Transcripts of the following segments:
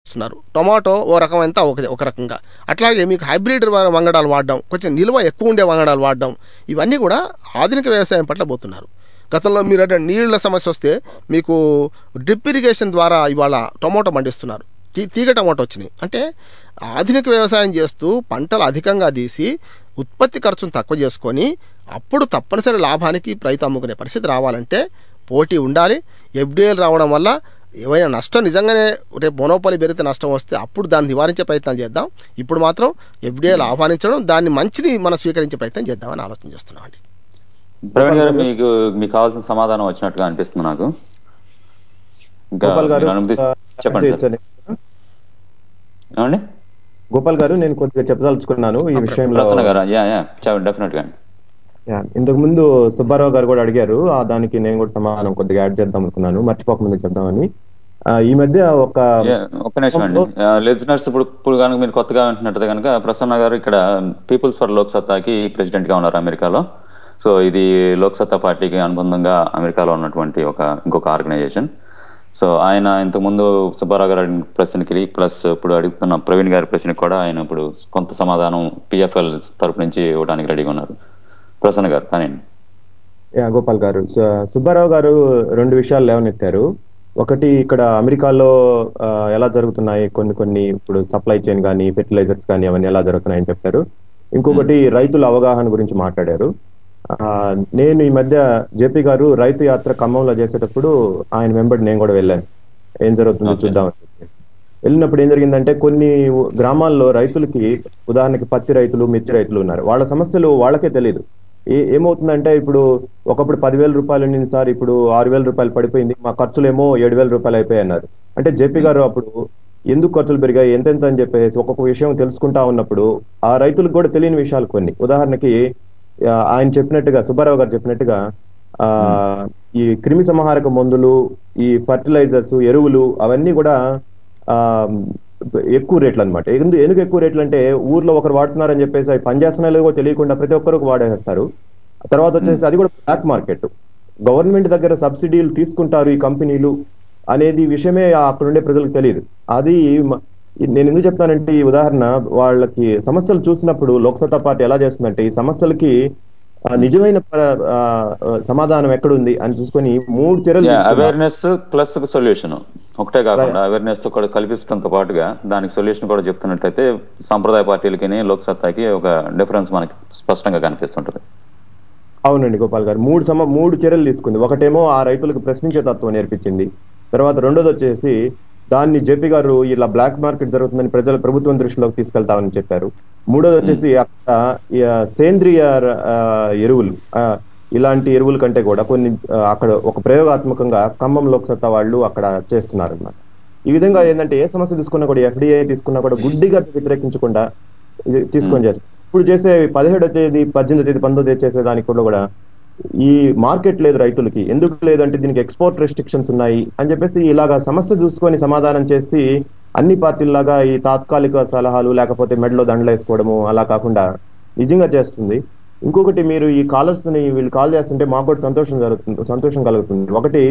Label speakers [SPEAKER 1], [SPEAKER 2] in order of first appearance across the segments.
[SPEAKER 1] పండిస్తున్నారు. టొమాటో ఓ రకమంతా ఒక రకంగా. అట్లాగే మీకు హైబ్రిడ్ వంగడాలు వాడడం, కొంచెం నిల్వ ఎక్కువ ఉండే వంగడాలు వాడడం, ఇవన్నీ కూడా ఆధునిక వ్యవసాయం పట్ల పోతున్నారు. గతంలో మీరు అంటే నీళ్ళ సమస్య వస్తే మీకు డ్రిప్ ఇరిగేషన్ ద్వారా ఇవాళ టొమాటో పండిస్తున్నారు. తీగ టొమాటో వచ్చినాయి. అంటే ఆధునిక వ్యవసాయం చేస్తూ పంటలు అధికంగా తీసి ఉత్పత్తి ఖర్చును తక్కువ చేసుకొని అప్పుడు తప్పనిసరి లాభానికి రైతు అమ్ముకునే పరిస్థితి రావాలంటే పోటీ ఉండాలి. ఎఫ్డిఐలు రావడం వల్ల ఏమైనా నష్టం నిజంగానే రేపు మొనోపలి పెరిగితే నష్టం వస్తే అప్పుడు దాన్ని నివారించే ప్రయత్నాలు చేద్దాం. ఇప్పుడు మాత్రం ఎఫ్డిఐలు ఆహ్వానించడం, దాన్ని మంచిని మనం స్వీకరించే ప్రయత్నం చేద్దామని ఆలోచన చేస్తున్నాం అండి.
[SPEAKER 2] ప్రవీణ్ గారు, మీకు కావాల్సిన సమాధానం వచ్చినట్టుగా అనిపిస్తుంది నాకు. ఇంకా చెప్పండి సార్. ఏమండి
[SPEAKER 3] గోపాల్ గారు, నేను కొద్దిగా చెప్పదలుచుకున్నాను ఈ విషయంలో.
[SPEAKER 2] ప్రసన్న గారు, డెఫినెట్ గా.
[SPEAKER 3] ఇంతకు ముందు సుబ్బారావు గారు కూడా అడిగారు, దానికి నేను కూడా సమాధానం కొద్దిగా యాడ్ చేద్దాం అనుకున్నాను, మర్చిపోకముందు చెప్దామని. ఈ మధ్య ఒక
[SPEAKER 2] నిమిషం అండి. లిజనర్స్ ఇప్పుడు కనుక మీరు కొత్తగా వింటున్నట్టు కనుక, ప్రసన్న గారు ఇక్కడ పీపుల్స్ ఫర్ లోక్ సత్తాకి ప్రెసిడెంట్ గా ఉన్నారు అమెరికాలో. సో ఇది లోక్ సత్తా పార్టీకి అనుబంధంగా అమెరికాలో ఉన్నటువంటి ఇంకొక ఆర్గనైజేషన్. సో ఆయన ఇంతకుముందు సుబ్బారావు గారు అడిగిన ప్రశ్నకి ప్లస్ ఇప్పుడు అడుగుతున్న ప్రవీణ్ గారి ప్రశ్నకి కూడా ఆయన ఇప్పుడు కొంత సమాధానం పిఎఫ్ఎల్ తరపు నుంచి ఇవ్వడానికి రెడీగా ఉన్నారు. ప్రసన్న గారు కానీ.
[SPEAKER 3] గోపాల్ గారు, సుబ్బారావు గారు రెండు విషయాలు లేవనెత్తారు. ఒకటి, ఇక్కడ అమెరికాలో ఎలా జరుగుతున్నాయి కొన్ని ఇప్పుడు సప్లై చైన్ కానీ ఫెర్టిలైజర్స్ కానీ అవన్నీ ఎలా జరుగుతున్నాయని చెప్పారు. ఇంకొకటి రైతుల అవగాహన గురించి మాట్లాడారు. నేను ఈ మధ్య జేపీ గారు రైతు యాత్ర ఖమ్మంలో చేసేటప్పుడు ఆయన వెంబడి నేను కూడా వెళ్ళాను, ఏం జరుగుతుందో చూద్దామని చెప్పి. వెళ్ళినప్పుడు ఏం జరిగిందంటే, కొన్ని గ్రామాల్లో రైతులకి, ఉదాహరణకి పత్తి రైతులు, మిర్చి రైతులు ఉన్నారు, వాళ్ళ సమస్యలు వాళ్ళకే తెలియదు. ఏమవుతుందంటే, ఇప్పుడు ఒకప్పుడు 10,000 రూపాయలు ఉండింది సార్, ఇప్పుడు 6,000 రూపాయలు పడిపోయింది, మా ఖర్చులేమో 7,000 రూపాయలు అయిపోయాయి అన్నారు. అంటే జేపీ గారు అప్పుడు ఎందుకు ఖర్చులు పెరిగాయి, ఎంతెంత అని చెప్పేసి ఒక్కొక్క విషయం తెలుసుకుంటా ఉన్నప్పుడు ఆ రైతులకు కూడా తెలియని విషయాలు కొన్ని, ఉదాహరణకి ఆయన చెప్పినట్టుగా, సుబ్బారావు గారు చెప్పినట్టుగా ఈ క్రిమి సంహారక మందులు, ఈ ఫర్టిలైజర్స్, ఎరువులు అవన్నీ కూడా ఎక్కువ రేట్లు అనమాట. ఎందుకు ఎక్కువ రేట్లు అంటే, ఊర్లో ఒకరు వాడుతున్నారని చెప్పేసి అవి పనిచేస్తున్నాయో కూడా తెలియకుండా ప్రతి ఒక్కరు వాడేస్తారు. తర్వాత వచ్చేసి అది కూడా బ్లాక్ మార్కెట్, గవర్నమెంట్ దగ్గర సబ్సిడీలు తీసుకుంటారు ఈ కంపెనీలు అనేది విషయమే అక్కడ ఉండే ప్రజలకు తెలియదు. అది నేను ఎందుకు చెప్తానంటే, ఈ ఉదాహరణ వాళ్ళకి సమస్యలు చూసినప్పుడు లోక్సత్తా పార్టీ ఎలా చేస్తుందంటే, ఈ సమస్యలకి నిజమైన సమాధానం ఎక్కడుంది అని చూసుకొని 3 చర్యలు,
[SPEAKER 2] అవేర్నెస్ ప్లస్ సొల్యూషన్ ఒకటే కాకుండా అవేర్నెస్ తో కూడా కల్పిస్తుంతో పాటుగా దానికి సొల్యూషన్ కూడా చెప్తున్నట్టయితే సాంప్రదాయ పార్టీలకి లోక్సత్తాకి ఒక డిఫరెన్స్ మనకి స్పష్టంగా కనిపిస్తుంటది.
[SPEAKER 3] అవునండి గోపాల్ గారు, 3 చర్యలు తీసుకుంది. ఒకటేమో ఆ రైతులకు ప్రశ్నించే తత్వం నేర్పించింది. తర్వాత రెండోది వచ్చేసి, దాన్ని జేపీ గారు ఇలా బ్లాక్ మార్కెట్ జరుగుతుందని ప్రభుత్వం దృష్టిలోకి తీసుకెళ్తామని చెప్పారు. మూడోది వచ్చేసి, అక్కడ సేంద్రియ ఎరువులు, ఇలాంటి ఎరువుల కంటే కూడా కొన్ని అక్కడ ఒక ప్రయోగాత్మకంగా ఖమ్మం లోక్సత్తా వాళ్ళు అక్కడ చేస్తున్నారు అన్నమాట. ఈ విధంగా ఏంటంటే, ఏ సమస్య తీసుకున్నా కూడా, ఎఫ్డిఐ తీసుకున్నా కూడా గుడ్డిగా వ్యతిరేకించకుండా తీసుకొని చేస్తారు. ఇప్పుడు చేసే 17వ తేదీ, 18వ తేదీ, 19వ తేదీ చేసే దానికి కూడా ఈ మార్కెట్ లేదు రైతులకి. ఎందుకు లేదంటే దీనికి ఎక్స్పోర్ట్ రెస్ట్రిక్షన్స్ ఉన్నాయి అని చెప్పేసి ఇలాగా సమస్య చూసుకొని సమాధానం చేసి, అన్ని పార్టీల్లాగా ఈ తాత్కాలిక సలహాలు లేకపోతే మెడలో దండలు వేసుకోవడము అలా కాకుండా నిజంగా చేస్తుంది. ఇంకొకటి, మీరు ఈ కాలర్స్ ని వీళ్ళు కాల్ చేస్తుంటే మాకు కూడా సంతోషం కలుగుతుంది. ఒకటి,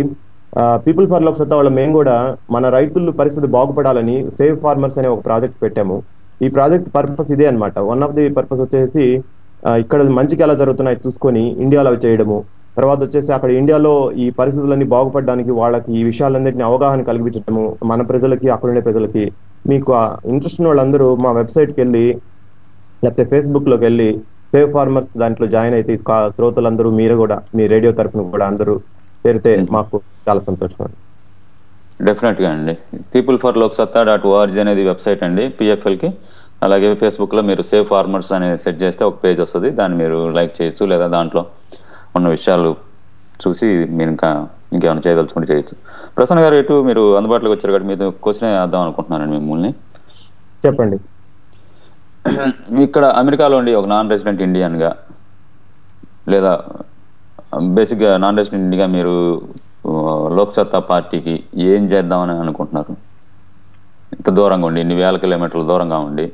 [SPEAKER 3] పీపుల్ ఫర్ లోక్ సత్తా వాళ్ళ మేము కూడా మన రైతుల పరిస్థితి బాగుపడాలని సేవ్ ఫార్మర్స్ అనే ఒక ప్రాజెక్ట్ పెట్టాము. ఈ ప్రాజెక్ట్ పర్పస్ ఇదే అనమాట. వన్ ఆఫ్ ది పర్పస్ వచ్చేసి, ఇక్కడ మంచికి ఎలా జరుగుతున్నాయి చూసుకొని ఇండియాలో అవి చేయడము. తర్వాత వచ్చేసి అక్కడ ఇండియాలో ఈ పరిస్థితులన్నీ బాగుపడడానికి వాళ్ళకి ఈ విషయాలన్నింటినీ అవగాహన కలిగించడము, మన ప్రజలకి, అక్కడ ఉండే ప్రజలకి. మీకు ఇంట్రెస్ట్ ఉన్న వాళ్ళందరూ మా వెబ్సైట్కి వెళ్ళి లేకపోతే ఫేస్బుక్ లోకి వెళ్ళి సేవ్ ఫార్మర్స్ దాంట్లో జాయిన్ అయితే, శ్రోతలందరూ మీరు కూడా మీ రేడియో తరఫున కూడా అందరూ చేరితే మాకు చాలా సంతోషం.
[SPEAKER 2] డెఫినెట్ గా అండి. peopleforloksata.org అనేది వెబ్సైట్ అండి పిఎఫ్ఎల్ కి. అలాగే ఫేస్బుక్ లో మీరు సేవ్ ఫార్మర్స్ అనేది సెట్ చేస్తే ఒక పేజ్ వస్తుంది, దాన్ని మీరు లైక్ చేయొచ్చు, లేదా దాంట్లో ఉన్న విషయాలు చూసి మీరు ఇంకేమైనా చేయదలుచుకుంటే చేయొచ్చు. ప్రసన్న గారు, ఎటు మీరు అందుబాటులోకి వచ్చారు కాబట్టి మీరు క్వశ్చన్ వేద్దాం అనుకుంటున్నానండి మిమ్మల్ని.
[SPEAKER 3] చెప్పండి.
[SPEAKER 2] ఇక్కడ అమెరికాలో ఉండి ఒక నాన్ రెసిడెంట్ ఇండియన్ గా, లేదా బేసిక్ గా నాన్ రెసిడెంట్ ఇండియన్గా మీరు లోక్సత్తా పార్టీకి ఏం చేద్దామని అనుకుంటున్నారు? ఇంత దూరంగా ఉండి, ఇన్ని వేల కిలోమీటర్ల దూరంగా ఉండి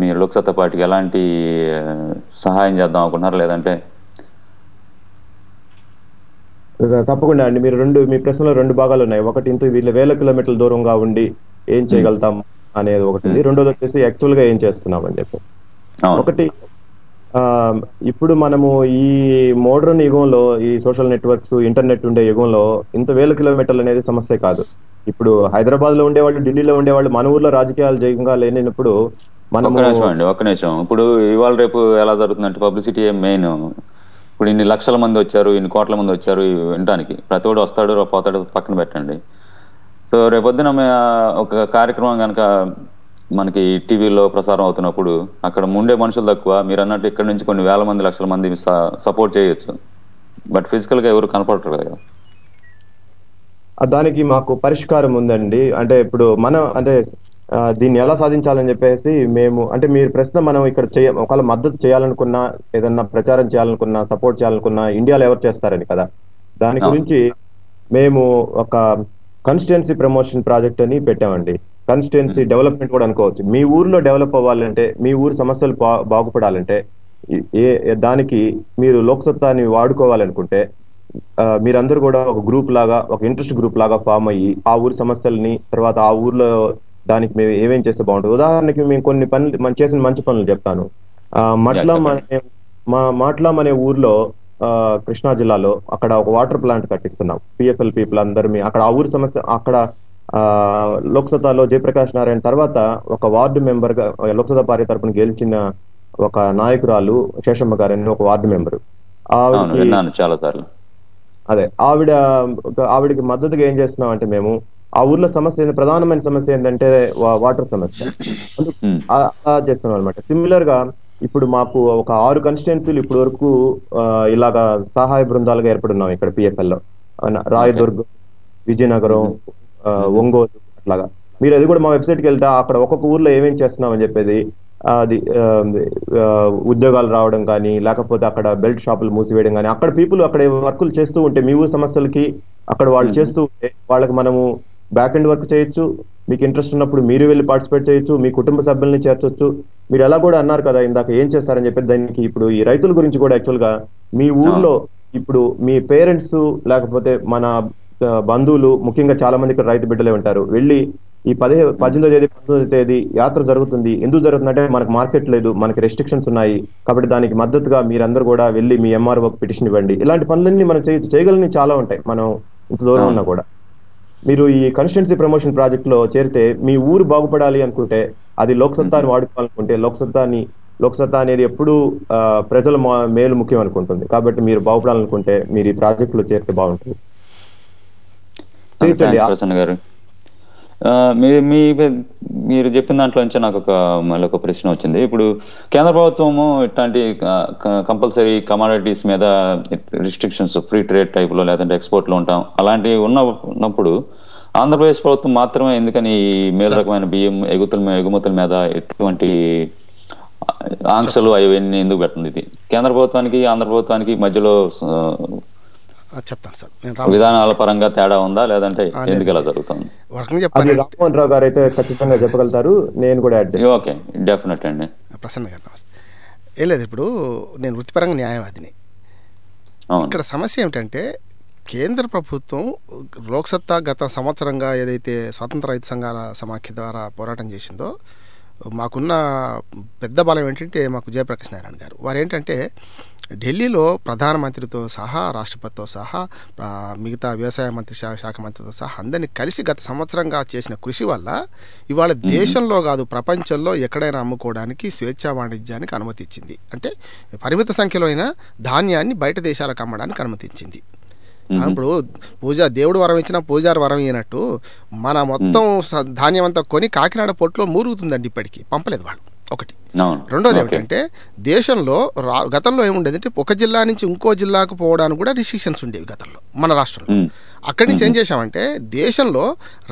[SPEAKER 2] మీరు లోక్సత్తా పార్టీకి ఎలాంటి సహాయం చేద్దాం అనుకుంటున్నారు? లేదంటే
[SPEAKER 3] తప్పకుండా అండి. మీ ప్రశ్నలో 2 భాగాలు ఉన్నాయి. ఒకటి ఇంత వీళ్ళు వేల కిలోమీటర్ల దూరంగా ఉండి ఏం చేయగలుగుతాం అనేది ఒకటి ఉంది. రెండోది వచ్చేసి యాక్చువల్ గా ఏం చేస్తున్నాం అని చెప్పి. ఒకటి ఇప్పుడు మనము ఈ మోడర్న్ యుగంలో ఈ సోషల్ నెట్వర్క్స్ ఇంటర్నెట్ ఉండే యుగంలో ఇంత వేల కిలోమీటర్లు అనేది సమస్య కాదు. ఇప్పుడు హైదరాబాద్ లో ఉండేవాళ్ళు, ఢిల్లీలో ఉండేవాళ్ళు మన ఊర్లో రాజకీయాలు జయంగా లేనప్పుడు మనము
[SPEAKER 2] ఒక్క నిమిషం. ఇప్పుడు ఇవాళ రేపు ఎలా జరుగుతుందంటే పబ్లిసిటీ మెయిన్. ఇప్పుడు ఇన్ని లక్షల మంది వచ్చారు, ఇన్ని కోట్ల మంది వచ్చారు వినడానికి, ప్రతి ఒడు వస్తాడు పోతాడు పక్కన పెట్టండి. సో రేపొద్దున ఒక కార్యక్రమం కనుక మనకి టీవీలో ప్రసారం అవుతున్నప్పుడు అక్కడ ఉండే మనుషులు తక్కువ, మీరు అన్నట్టు ఇక్కడ నుంచి కొన్ని వేల మంది లక్షల మంది సపోర్ట్ చేయొచ్చు, బట్ ఫిజికల్ గా ఎవరు కనపడరు కదా.
[SPEAKER 3] దానికి మాకు పరిష్కారం ఉందండి. అంటే ఇప్పుడు దీన్ని ఎలా సాధించాలని చెప్పేసి మేము మీరు ప్రశ్న మనం ఇక్కడ ఒకవేళ మద్దతు చేయాలనుకున్నా, ఏదన్నా ప్రచారం చేయాలనుకున్నా, సపోర్ట్ చేయాలనుకున్నా ఇండియాలో ఎవరు చేస్తారని కదా. దాని గురించి మేము ఒక కాన్స్టిట్యుయెన్సీ ప్రమోషన్ ప్రాజెక్ట్ అని పెట్టామండి. కాన్స్టిట్యుయెన్సీ డెవలప్మెంట్ కూడా అనుకోవచ్చు. మీ ఊర్లో డెవలప్ అవ్వాలంటే, మీ ఊరు సమస్యలు బాగుపడాలంటే దానికి మీరు లోక్సత్తాని వాడుకోవాలనుకుంటే మీరందరూ కూడా ఒక గ్రూప్ లాగా, ఒక ఇంట్రెస్ట్ గ్రూప్ లాగా ఫామ్ అయ్యి ఆ ఊరి సమస్యల్ని, తర్వాత ఆ ఊర్లో దానికి మేము ఏమేం చేస్తే బాగుంటుంది. ఉదాహరణకి మేము కొన్ని పనులు మనం చేసిన మంచి పనులు చెప్తాను. మాట్లాం అనే ఊర్లో కృష్ణా జిల్లాలో అక్కడ ఒక వాటర్ ప్లాంట్ కట్టిస్తున్నాం. పిఎఫ్ఎల్ పీపుల్ అందరూ అక్కడ ఆ ఊరి సమస్య, అక్కడ లోక్సభలో జయప్రకాష్ నారాయణ తర్వాత ఒక వార్డు మెంబర్ గా లోక్సభ పార్టీ తరపున గెలిచిన ఒక నాయకురాలు శేషమ్మ గారు అని ఒక వార్డు మెంబరు.
[SPEAKER 2] చాలా సార్లు
[SPEAKER 3] ఆవిడకి మద్దతుగా ఏం చేస్తున్నాం అంటే మేము ఆ ఊర్లో ప్రధానమైన సమస్య ఏంటంటే వాటర్ సమస్య అలా చేస్తున్నాం అనమాట. సిమిలర్ గా ఇప్పుడు మాకు ఒక 6 కాన్స్టిట్యుయెన్సీలు ఇప్పటి వరకు ఇలాగా సహాయ బృందాలుగా ఏర్పడున్నాం ఇక్కడ పిఎఫ్ఎల్ లో. రాయదుర్గం, విజయనగరం, ఒంగోలు అట్లాగా. మీరు అది కూడా మా వెబ్సైట్కి వెళ్తే అక్కడ ఒక్కొక్క ఊర్లో ఏమేం చేస్తున్నాం అని చెప్పేది, అది ఉద్యోగాలు రావడం కానీ, లేకపోతే అక్కడ బెల్ట్ షాపులు మూసివేయడం కానీ, అక్కడ పీపుల్ అక్కడ వర్కులు చేస్తూ ఉంటే మీ ఊరు సమస్యలకి అక్కడ వాళ్ళు చేస్తూ ఉంటే వాళ్ళకి మనము బ్యాక్ ఎండ్ వర్క్ చేయొచ్చు. మీకు ఇంట్రెస్ట్ ఉన్నప్పుడు మీరు వెళ్ళి పార్టిసిపేట్ చేయొచ్చు, మీ కుటుంబ సభ్యుల్ని చేర్చొచ్చు. మీరు ఎలా కూడా అన్నారు కదా ఇందాక ఏం చేస్తారని చెప్పి, దానికి ఇప్పుడు ఈ రైతుల గురించి కూడా యాక్చువల్ గా మీ ఊర్లో ఇప్పుడు మీ పేరెంట్స్ లేకపోతే మన బంధువులు, ముఖ్యంగా చాలా మంది ఇక్కడ రైతు బిడ్డలే ఉంటారు, వెళ్ళి ఈ 18వ తేదీ 19వ తేదీ యాత్ర జరుగుతుంది. ఎందుకు జరుగుతుందంటే మనకు మార్కెట్ లేదు, మనకి రెస్ట్రిక్షన్స్ ఉన్నాయి, కాబట్టి దానికి మద్దతుగా మీరందరూ కూడా వెళ్ళి మీ ఎంఆర్ఓ పిటిషన్ ఇవ్వండి. ఇలాంటి పనులన్నీ మనం చేయగలని చాలా ఉంటాయి మనం ఇంత దూరం ఉన్నా కూడా. మీరు ఈ కాన్స్టిట్యుయెన్సీ ప్రమోషన్ ప్రాజెక్ట్ లో చేరితే మీ ఊరు బాగుపడాలి అనుకుంటే, అది లోక్సత్తాని వాడుకోవాలనుకుంటే, లోక్సత్తా అనేది ఎప్పుడు ప్రజల మేలు ముఖ్యం అనుకుంటుంది. కాబట్టి మీరు బాగుపడాలనుకుంటే మీరు ఈ ప్రాజెక్ట్ లో చేరితే బాగుంటుంది.
[SPEAKER 2] గారు మీరు చెప్పిన దాంట్లో నుంచి నాకు మళ్ళీ ఒక ప్రశ్న వచ్చింది. ఇప్పుడు కేంద్ర ప్రభుత్వము ఇట్లాంటి కంపల్సరీ కమాడిటీస్ మీద రిస్ట్రిక్షన్స్, ఫ్రీ ట్రేడ్ టైప్ లో లేదంటే ఎక్స్పోర్ట్ లో ఉంటాం, అలాంటివి ఉన్నప్పుడు ఆంధ్రప్రదేశ్ ప్రభుత్వం మాత్రమే ఎందుకని మేలు రకమైన బియ్యం ఎగుమతుల మీద ఎటువంటి ఆంక్షలు అవన్నీ ఎందుకు పెట్టింది? ఇది కేంద్ర ప్రభుత్వానికి ఆంధ్ర ప్రభుత్వానికి మధ్యలో
[SPEAKER 1] చెప్తాను సార్,
[SPEAKER 2] విధానాల పరంగా తేడా ఉందా, లేదంటే ఎందుకు ఎలా జరుగుతుంది?
[SPEAKER 3] రామ్మోహన్ రావు గారు అయితే ఖచ్చితంగా చెప్పగలుగుతారు, నేను కూడా.
[SPEAKER 2] ఓకే, డెఫినెట్ అండి.
[SPEAKER 1] ప్రసన్న గారు నమస్తే. ఏం లేదు, ఇప్పుడు నేను వృత్తిపరంగా న్యాయవాదిని. ఇక్కడ సమస్య ఏమిటంటే కేంద్ర ప్రభుత్వం లోక్సత్తా గత సంవత్సరంగా ఏదైతే స్వాతంత్ర రైతు సంఘాల సమాఖ్య ద్వారా పోరాటం చేసిందో, మాకున్న పెద్ద బలం ఏంటంటే మాకు జయప్రకాష్ నారాయణ గారు. వారు ఏంటంటే ఢిల్లీలో ప్రధానమంత్రితో సహా, రాష్ట్రపతితో సహా, మిగతా వ్యవసాయ మంత్రి శాఖ మంత్రితో సహా అందరినీ కలిసి గత సంవత్సరంగా చేసిన కృషి వల్ల ఇవాళ దేశంలో కాదు ప్రపంచంలో ఎక్కడైనా అమ్ముకోవడానికి స్వేచ్ఛా వాణిజ్యానికి అనుమతి ఇచ్చింది. అంటే పరిమిత సంఖ్యలో అయిన ధాన్యాన్ని బయట దేశాలకు అమ్మడానికి అనుమతి ఇచ్చింది. ఇప్పుడు దేవుడు వరం ఇచ్చినా పూజారి వరం ఇయ్యనట్టు మన మొత్తం ధాన్యం అంతా కొని కాకినాడ పోర్టులో మూరుగుతుందండి, ఇప్పటికీ పంపలేదు వాళ్ళు. ఒకటి. రెండోది ఏమిటంటే దేశంలో గతంలో ఏముండేది అంటే ఒక జిల్లా నుంచి ఇంకో జిల్లాకు పోవడానికి కూడా రిస్ట్రిక్షన్స్ ఉండేవి గతంలో మన రాష్ట్రంలో. అక్కడి నుంచి ఏం చేశామంటే దేశంలో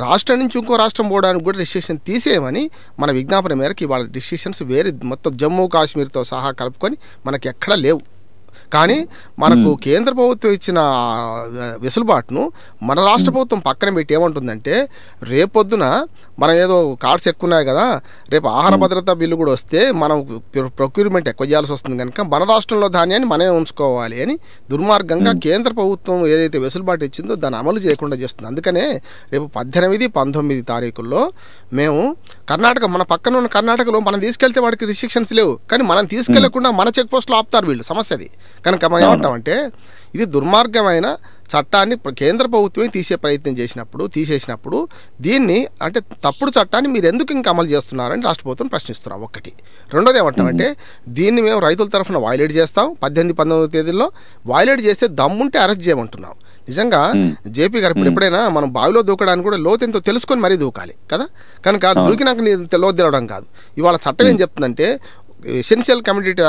[SPEAKER 1] రాష్ట్రం నుంచి ఇంకో రాష్ట్రం పోవడానికి కూడా రిస్ట్రిక్షన్ తీసేయమని మన విజ్ఞాపన మేరకు ఇవాళ రిస్ట్రిక్షన్స్ వేరే మొత్తం జమ్మూ కాశ్మీర్తో సహా కలుపుకొని మనకి ఎక్కడా లేవు. కానీ మనకు కేంద్ర ప్రభుత్వం ఇచ్చిన వెసులుబాటును మన రాష్ట్ర ప్రభుత్వం పక్కన పెట్టి ఏమంటుందంటే, రేపొద్దున మనం ఏదో కార్డ్స్ ఎక్కువ ఉన్నాయి కదా, రేపు ఆహార భద్రతా బిల్లు కూడా వస్తే మనం ప్రొక్యూర్మెంట్ ఎక్కువ చేయాల్సి వస్తుంది కనుక మన రాష్ట్రంలో ధాన్యాన్ని మనమే ఉంచుకోవాలి అని దుర్మార్గంగా కేంద్ర ప్రభుత్వం ఏదైతే వెసులుబాటు ఇచ్చిందో దాన్ని అమలు చేయకుండా చేస్తుంది. అందుకనే రేపు 18, 19 తారీఖుల్లో మేము కర్ణాటక, మన పక్కన ఉన్న కర్ణాటకలో మనం తీసుకెళ్తే వాడికి రిస్ట్రిక్షన్స్ లేవు, కానీ మనం తీసుకెళ్లకుండా మన చెక్ పోస్టులో ఆపుతారు వీళ్ళు. సమస్య అది. కనుక మనం ఏమంటామంటే, ఇది దుర్మార్గమైన చట్టాన్ని కేంద్ర ప్రభుత్వమే తీసేసినప్పుడు దీన్ని అంటే తప్పుడు చట్టాన్ని మీరు ఎందుకు ఇంకా అమలు చేస్తున్నారని రాష్ట్ర ప్రభుత్వం ప్రశ్నిస్తున్నాం. ఒకటి. రెండోది ఏమంటామంటే, దీన్ని మేము రైతుల తరఫున వైలేట్ చేస్తాం. 18, 19 తేదీల్లో వైలేట్ చేస్తే దమ్ముంటే అరెస్ట్ చేయమంటున్నాం. నిజంగా జేపీ గారు ఎప్పుడైనా మనం బావిలో దూకడానికి కూడా లోతెంతో తెలుసుకొని మరీ దూకాలి కదా. కనుక దూకినాక లోతు తెలవడం కాదు. ఇవాళ చట్టం ఏం చెప్తుందంటే, ఎసెన్షియల్ కమ్యూనిటీ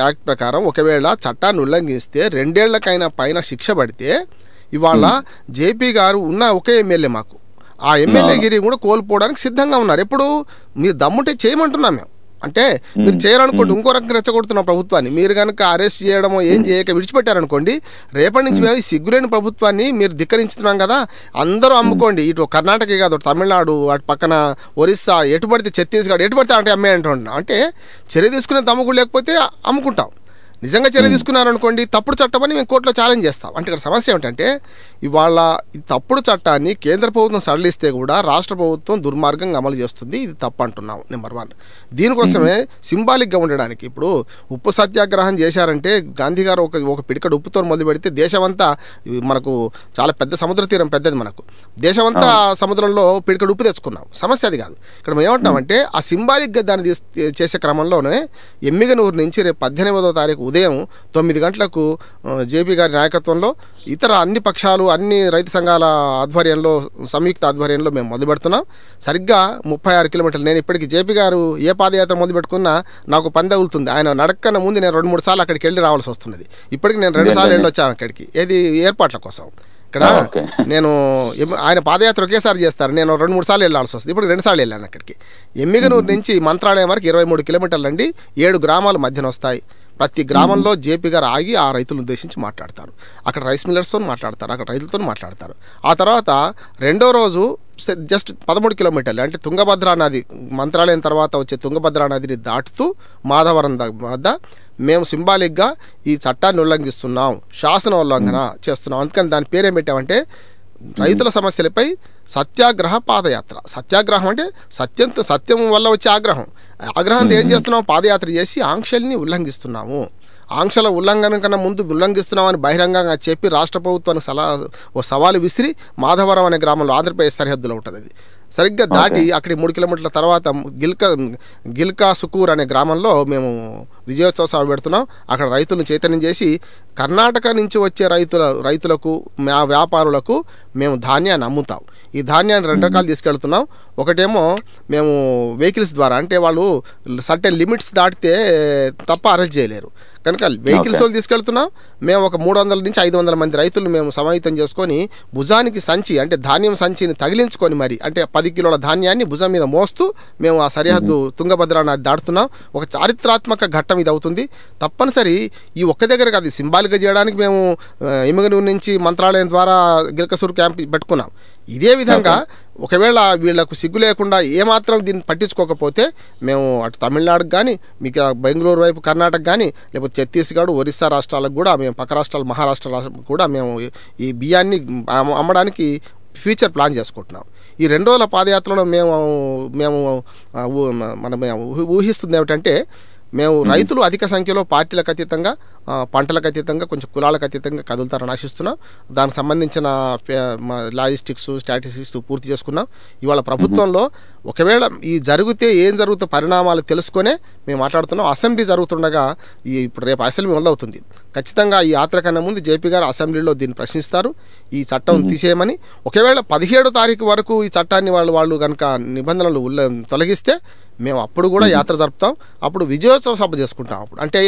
[SPEAKER 1] యాక్ట్ ప్రకారం ఒకవేళ చట్టాన్ని ఉల్లంఘిస్తే 2 ఏళ్లకైనా పైన శిక్ష పడితే, ఇవాళ జేపీ గారు ఉన్న ఒకే ఎమ్మెల్యే మాకు ఆ ఎమ్మెల్యే గిరి కూడా కోల్పోవడానికి సిద్ధంగా ఉన్నారు. ఎప్పుడు మీరు దమ్ముంటే చేయమంటున్నాం మేము. అంటే మీరు చేయాలనుకోండి, ఇంకో రకంగా రెచ్చగొడుతున్నాం ప్రభుత్వాన్ని. మీరు కనుక అరెస్ట్ చేయడమో ఏం చేయక విడిచిపెట్టారనుకోండి, రేపటి నుంచి మేము ఈ సిగ్గులేని ప్రభుత్వాన్ని మీరు ధిక్కరించుతున్నాం కదా, అందరూ అమ్ముకోండి. ఇటు కర్ణాటకే కాదు, తమిళనాడు, అటు పక్కన ఒరిస్సా, ఎటు పడితే ఛత్తీస్గఢ్, ఎటు పడితే అంటే అమ్మే అంటున్నాం. అంటే చర్య తీసుకునే దమ్ము లేకపోతే అమ్ముకుంటాం. నిజంగా చర్య తీసుకున్నారనుకోండి, తప్పుడు చట్టం అని మేము కోర్టులో ఛాలెంజ్ చేస్తాం. అంటే ఇక్కడ సమస్య ఏమిటంటే, ఇవాళ ఈ తప్పుడు చట్టాన్ని కేంద్ర ప్రభుత్వం సడలిస్తే కూడా రాష్ట్ర ప్రభుత్వం దుర్మార్గంగా అమలు చేస్తుంది. ఇది తప్పు అంటున్నాం. నెంబర్ 1. దీనికోసమే సింబాలిక్గా ఉండడానికి ఇప్పుడు ఉప్పు సత్యాగ్రహం చేశారంటే, గాంధీ గారు ఒక పిడికడు ఉప్పుతో మొదలు పెడితే దేశమంతా, మనకు చాలా పెద్ద సముద్ర తీరం పెద్దది, మనకు దేశమంతా సముద్రంలో పిడికడు ఉప్పు తెచ్చుకున్నాం. సమస్య అది కాదు. ఇక్కడ మేము ఏమంటామంటే, ఆ సింబాలిక్గా దాన్ని చేసే క్రమంలోనే ఎమ్మిగనూరు నుంచి రేపు 18వ తారీఖు ఉదయం 9 గంటలకు జేపీ గారి నాయకత్వంలో ఇతర అన్ని పక్షాలు, అన్ని రైతు సంఘాల ఆధ్వర్యంలో, సంయుక్త ఆధ్వర్యంలో మేము మొదలు పెడుతున్నాం. సరిగ్గా 36 కిలోమీటర్లు. నేను ఇప్పటికి జేపీ గారు ఏ పాదయాత్ర మొదలు పెట్టుకున్నా నాకు పని తగులుతుంది. ఆయన నడక్కన ముందు నేను 2-3 సార్లు అక్కడికి వెళ్ళి రావాల్సి వస్తున్నది. ఇప్పటికి నేను 2 సార్లు వెళ్ళి వచ్చాను అక్కడికి, ఏది ఏర్పాట్ల కోసం. ఇక్కడ నేను ఆయన పాదయాత్ర ఒకేసారి చేస్తారు, నేను 2-3 సార్లు వెళ్ళాల్సి వస్తుంది. ఇప్పుడు 2 సార్లు వెళ్ళాను అక్కడికి. ఎమ్మిగనూరు నుంచి మంత్రాలయం వరకు 23 కిలోమీటర్లు అండి. 7 గ్రామాలు మధ్యన వస్తాయి. ప్రతి గ్రామంలో జేపీ గారు ఆగి ఆ రైతులను ఉద్దేశించి మాట్లాడతారు. అక్కడ రైస్ మిల్లర్స్తో మాట్లాడతారు, అక్కడ రైతులతో మాట్లాడతారు. ఆ తర్వాత రెండో రోజు జస్ట్ 13 కిలోమీటర్లు అంటే తుంగభద్రా నది, మంత్రాలయం తర్వాత వచ్చే తుంగభద్రా నదిని దాటుతూ మాధవరం వద్ద మేము సింబాలిక్గా ఈ చట్టాన్ని ఉల్లంఘిస్తున్నాం, శాసన ఉల్లంఘన చేస్తున్నాం. అందుకని దాని పేరేం పెట్టామంటే, రైతుల సమస్యలపై సత్యాగ్రహ పాదయాత్ర. సత్యాగ్రహం అంటే సత్యం వల్ల వచ్చే ఆగ్రహం. ఆగ్రహంతో ఏం చేస్తున్నాం, పాదయాత్ర చేసి ఆంక్షల్ని ఉల్లంఘిస్తున్నాము. ఆంక్షల ఉల్లంఘన కన్నా ముందు ఉల్లంఘిస్తున్నామని బహిరంగంగా చెప్పి రాష్ట్ర ప్రభుత్వానికి సవాలు విసిరి మాధవరం అనే గ్రామంలో, ఆంధ్రప్రదేశ్ సరిహద్దులో ఉంటుంది అది, సరిగ్గా దాటి అక్కడి 3 కిలోమీటర్ల తర్వాత గిల్కా సుకూర్ అనే గ్రామంలో మేము విజయోత్సవ సభ పెడుతున్నాం. అక్కడ రైతులను చైతన్యం చేసి కర్ణాటక నుంచి వచ్చే రైతులకు వ్యాపారులకు మేము ధాన్యాన్ని అమ్ముతాం. ఈ ధాన్యాన్ని 2 రకాలు తీసుకెళ్తున్నాం. ఒకటేమో మేము వెహికల్స్ ద్వారా, అంటే వాళ్ళు సర్టెన్ లిమిట్స్ దాటితే తప్ప అరెస్ట్ చేయలేరు కనుక వెహికల్స్ వాళ్ళు తీసుకెళ్తున్నాం. మేము ఒక 300 నుంచి 500 మంది రైతులను మేము సమాహితం చేసుకొని భుజానికి సంచి, అంటే ధాన్యం సంచిని తగిలించుకొని మరి, అంటే 10 కిలోల ధాన్యాన్ని భుజం మీద మోస్తూ మేము ఆ సరిహద్దు తుంగభద్రా నది దాటుతున్నాం. ఒక చారిత్రాత్మక ఘట్టం ఇది అవుతుంది. తప్పనిసరి ఈ ఒక్క దగ్గర కాదు, సింబాలిక్గా చేయడానికి మేము ఎమ్మిగనూరు నుంచి మంత్రాలయం ద్వారా గిల్కసూర్ క్యాంప్ పెట్టుకున్నాం. ఇదే విధంగా ఒకవేళ వీళ్లకు సిగ్గు లేకుండా ఏమాత్రం దీన్ని పట్టించుకోకపోతే మేము అటు తమిళనాడుకు కానీ, మీకు బెంగళూరు వైపు కర్ణాటక కానీ, లేకపోతే ఛత్తీస్గఢ్, ఒరిస్సా రాష్ట్రాలకు కూడా, మేము పక్క రాష్ట్రాలు మహారాష్ట్ర కూడా మేము ఈ బియ్యాన్ని అమ్మడానికి ఫ్యూచర్ ప్లాన్ చేసుకుంటున్నాం. ఈ 2 రోజుల పాదయాత్రలో మేము ఊహిస్తుంది ఏమిటంటే, మేము రైతులు అధిక సంఖ్యలో పార్టీలకు అతీతంగా, పంటలకు అతీతంగా, కొంచెం కులాలకు అతీతంగా కదులుతారని ఆశిస్తున్నాం. దానికి సంబంధించిన లాజిస్టిక్స్, స్టాటిస్టిక్స్ పూర్తి చేసుకున్నాం. ఇవాళ ప్రభుత్వంలో ఒకవేళ ఈ జరిగితే ఏం జరుగుతుందో పరిణామాలు తెలుసుకొనే మేము మాట్లాడుతున్నాం. అసెంబ్లీ జరుగుతుండగా ఇప్పుడు రేపు అసెంబ్లీ మొదలవుతుంది. ఖచ్చితంగా ఈ యాత్ర కన్నా ముందు జేపీ గారు అసెంబ్లీలో దీన్ని ప్రశ్నిస్తారు, ఈ చట్టం తీసేయమని. ఒకవేళ 17వ తారీఖు వరకు ఈ చట్టాన్ని వాళ్ళు కనుక నిబంధనలు తొలగిస్తే మేము అప్పుడు కూడా యాత్ర జరుపుతాం. అప్పుడు విజయోత్సవ సభ చేసుకుంటాం. అప్పుడు అంటే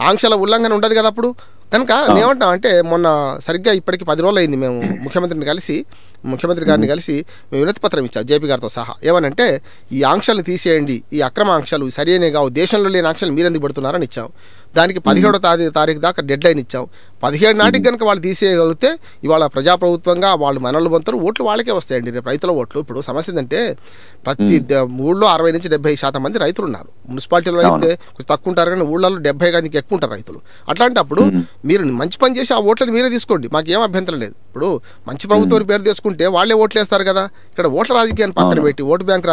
[SPEAKER 1] ఆంక్షల ఉల్లంఘన ఉండదు కదా అప్పుడు. కనుక ఏమంటాం అంటే, మొన్న సరిగ్గా ఇప్పటికి 10 రోజులు అయింది మేము ముఖ్యమంత్రి గారిని కలిసి మేము వినతి పత్రం ఇచ్చాం జేపీ గారితో సహా. ఏమనంటే, ఈ ఆంక్షలను తీసేయండి, ఈ అక్రమ ఆంక్షలు సరైనవి కావు, దేశంలో లేని ఆంక్షలు మీరెందుకు పెడుతున్నారని ఇచ్చాం. దానికి 17వ తారీఖు దాకా డెడ్ లైన్ ఇచ్చాం. 17 నాటికి కనుక వాళ్ళు తీసేయగలిగితే ఇవాళ ప్రజాప్రభుత్వంగా వాళ్ళు మనలు పొందుతారు, ఓట్లు వాళ్ళకే వస్తాయండి. రేపు రైతుల ఓట్లు. ఇప్పుడు సమస్య ఏంటంటే ప్రతి ఊళ్ళో 60 నుంచి 70% మంది రైతులు ఉన్నారు. మున్సిపాలిటీలో అయితే కొంచెం తక్కువ ఉంటారు, కానీ ఊళ్ళలో 70 కానీ ఎక్కువ ఉంటారు రైతులు. అట్లాంటప్పుడు మీరు మంచి పని చేసి ఆ ఓట్లను మీరే తీసుకోండి, మాకేం అభ్యంతరం లేదు. ఇప్పుడు మంచి ప్రభుత్వం పేరు తీసుకుంటే వాళ్ళే ఓట్లు వేస్తారు కదా. ఇక్కడ ఓట్ల రాజకీయాన్ని పక్కన పెట్టి ఓటు బ్యాంక్